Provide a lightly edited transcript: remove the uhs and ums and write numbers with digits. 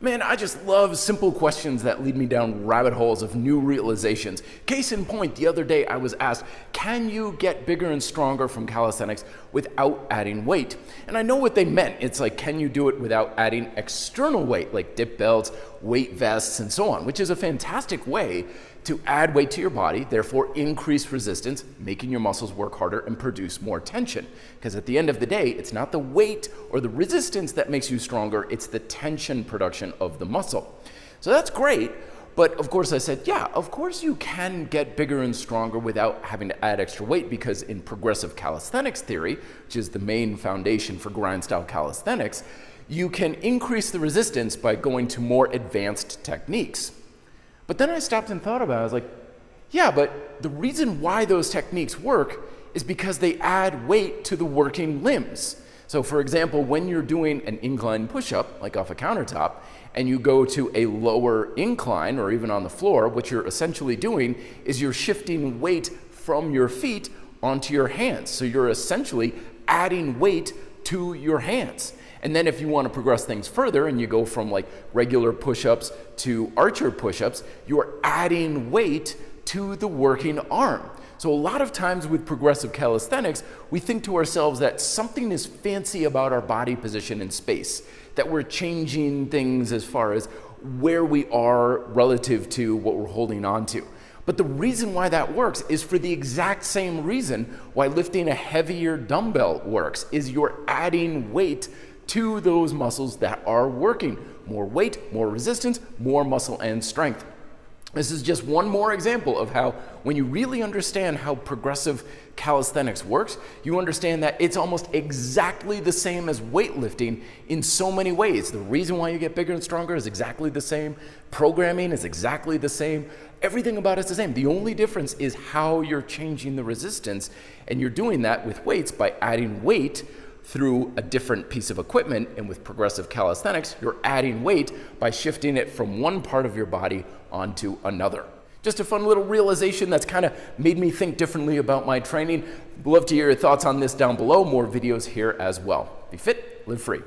Man, I just love simple questions that lead me down rabbit holes of new realizations. Case in point, the other day I was asked, can you get bigger and stronger from calisthenics without adding weight? And I know what they meant. It's like, can you do it without adding external weight, like dip belts, weight vests, and so on, which is a fantastic way to add weight to your body, therefore increase resistance, making your muscles work harder and produce more tension. Because at the end of the day, it's not the weight or the resistance that makes you stronger, it's the tension production of the muscle. So that's great, but of course I said, yeah, of course you can get bigger and stronger without having to add extra weight, because in progressive calisthenics theory, which is the main foundation for grind style calisthenics, you can increase the resistance by going to more advanced techniques. But then I stopped and thought about it. I was like, yeah, but the reason why those techniques work is because they add weight to the working limbs. So for example, when you're doing an incline push-up, like off a countertop, and you go to a lower incline or even on the floor, what you're essentially doing is you're shifting weight from your feet onto your hands. So you're essentially adding weight to your hands. And then if you want to progress things further and you go from like regular push-ups to archer push-ups, you're adding weight to the working arm. So a lot of times with progressive calisthenics, we think to ourselves that something is fancy about our body position in space, that we're changing things as far as where we are relative to what we're holding on to. But the reason why that works is for the exact same reason why lifting a heavier dumbbell works, is you're adding weight to those muscles that are working. More weight, more resistance, more muscle and strength. This is just one more example of how, when you really understand how progressive calisthenics works, you understand that it's almost exactly the same as weightlifting in so many ways. The reason why you get bigger and stronger is exactly the same. Programming is exactly the same. Everything about it's the same. The only difference is how you're changing the resistance, and you're doing that with weights by adding weight through a different piece of equipment. And with progressive calisthenics, you're adding weight by shifting it from one part of your body onto another. Just a fun little realization that's kind of made me think differently about my training. Love to hear your thoughts on this down below. More videos here as well. Be fit, live free.